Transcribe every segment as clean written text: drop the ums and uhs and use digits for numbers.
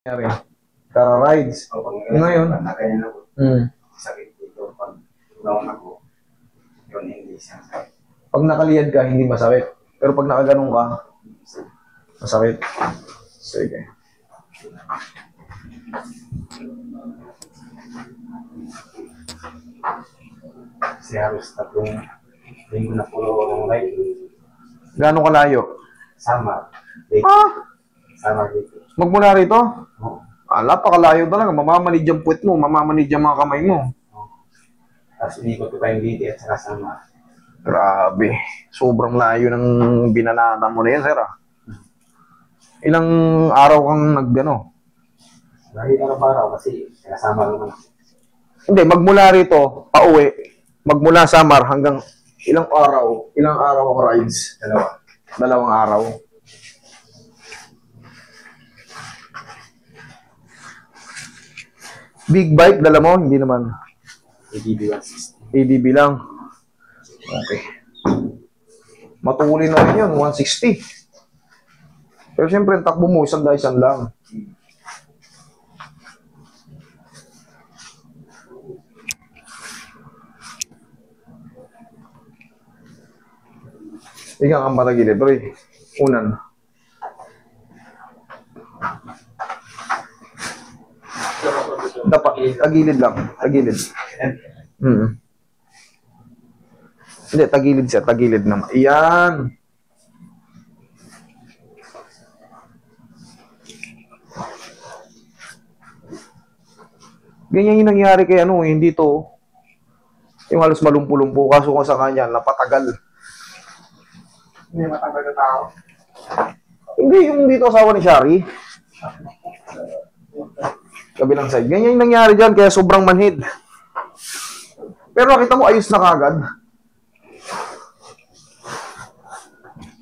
nangyari? Kara rides. Ngayon, sakit dito. Pag tulungan ako, yun hindi siya sakit. pag nakaliyad ka, hindi masakit. Pero pag nakaganong ka, masakit. Sige. Kasi halos 3 linggo na puro ng ride. Gano'ng kalayo? Sama. Dito. Sama dito. Magmula rito? Oo. Napakalayo talaga. Mamamanid yung puwet mo, mamamanid yung mga kamay mo. Tapos inikot ko pa yung dito at saka sama. Grabe. Sobrang layo ng binanata mo na yan, sir. Ilang araw kang nagano? Dahil araw-araw kasi kasama naman. Hindi, magmula rito, pauwi. Magmula Samar hanggang ilang araw ang rides? Dalawang araw. Big bike, dala mo? Hindi naman. ADB 160. ADB lang. Okay. Matuli na rin yun, 160. Pero siyempre, ang takbo mo, isang lang. Ikaw ang matagilid, pre. Unan. Dapat, tagilid lang. Tagilid. Hindi, tagilid siya. Tagilid naman. Iyan. Ganyan yung nangyari kay hindi to. Yung halos malumpo-lumpo. Kaso ko sa kanya, napatagal. Hindi matagal na tao. Hindi, yung dito asawa ni Shari. Kabilang side. Ganyan yung nangyari dyan, kaya sobrang manhid. Pero nakita mo, ayos na kagad.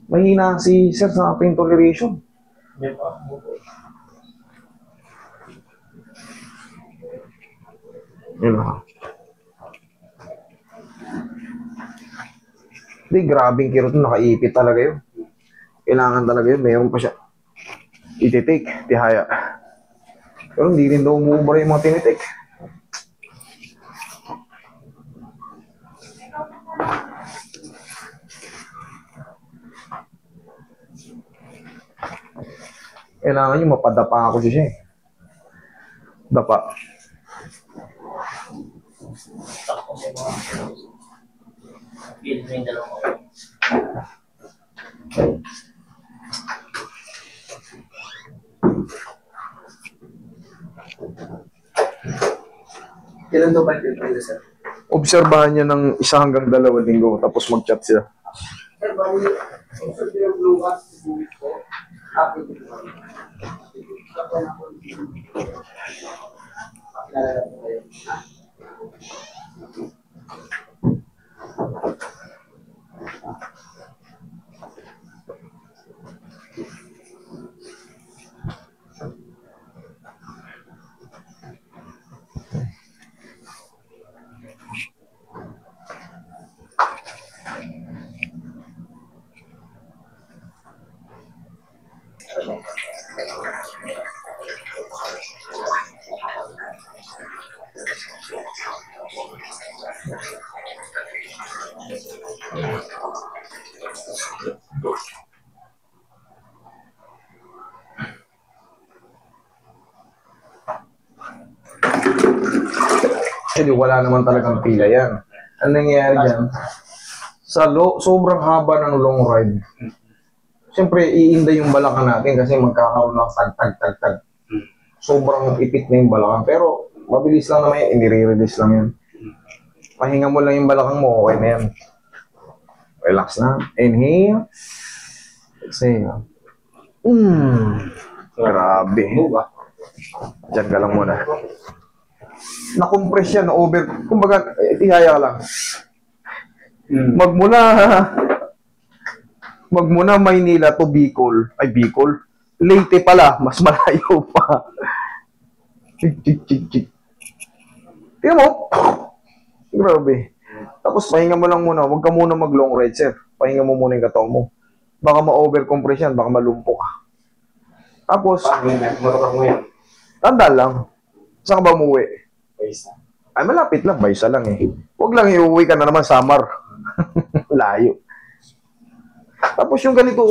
Mahina si Sir sa pain toleration. Yun lang. Hindi, grabing kirot nun. Nakaipit talaga yun. Kailangan talaga yun. Mayroon pa siya. Ititik, tihaya. Pero hindi rin daw umubra yung mga tinitik. Kailangan nyo mapadapa ako siya eh. Dapa. Kailan daw ba yung sir? Obserbahan niya ng 1 hanggang 2 linggo tapos mag-chat siya. Sir, bago yung blue hat, happy to Actually, wala naman talagang pila yan. Ang nangyayari dyan, sobrang haba ng long ride. Siyempre, iinda yung balakang natin kasi magkakaroon ng tag-tag-tag-tag. Sobrang ipit na yung balakang. Pero, mabilis lang naman yan. Inire-release lang yan. Pahinga mo lang yung balakang mo, okay na yan. Relax na. Inhale. Exhale. Grabe. Diyan ka lang muna. Na-compress yan, na-over. Kumbaga, ihaya ka lang. Magmula Maynila to Bicol. Ay, Bicol. Leyte pala. Mas malayo pa. Chik. Tingnan mo. Grabe. Tapos, pahinga mo lang muna. Huwag ka muna mag-long ride, sir. Pahinga mo muna yung katawan mo. Baka ma-overcompress yan. Baka malumpo ka. Tapos, motor mo yan. Tanda lang. Saan ka ba umuwi? Base na. Ay, malapit lang. Baysa lang eh. Huwag lang iuwi ka na naman Samar. Layo. Tapos yung ganito,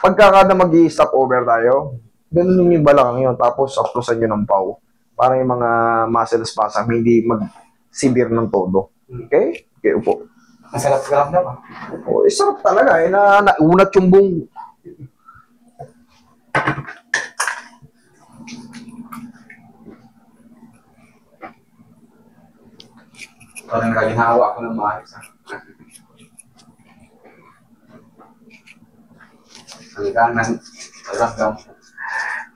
pagkakada mag-i-stop over tayo, ganun yung balakang yun. Tapos, aptusan nyo ng pau. Para yung mga muscle spasm, hindi mag-severe ng todo. Okay? Okay, upo. Masarap ka lang naman. Oh, sarap talaga eh, naunat yung buong. Parang naginawa ko ng maayos. Ang ganan, maramdam.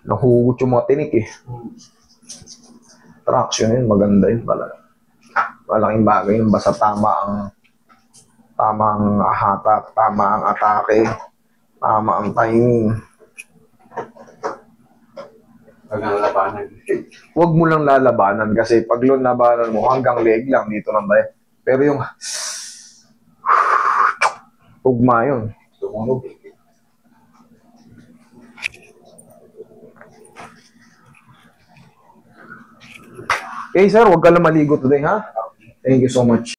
Nahugot yung mga tinik eh. Traction yun, maganda yun pala. Malaking bagay yun, basta tamang hatak, tama ang atake, tama ang timing. Pag nalabanan. Huwag mo lang lalabanan kasi pag labanan mo hanggang leg lang dito lang tayo. Pero yung ugma yun. Tumunog. Okay sir, huwag ka lang maligo today ha. Thank you so much.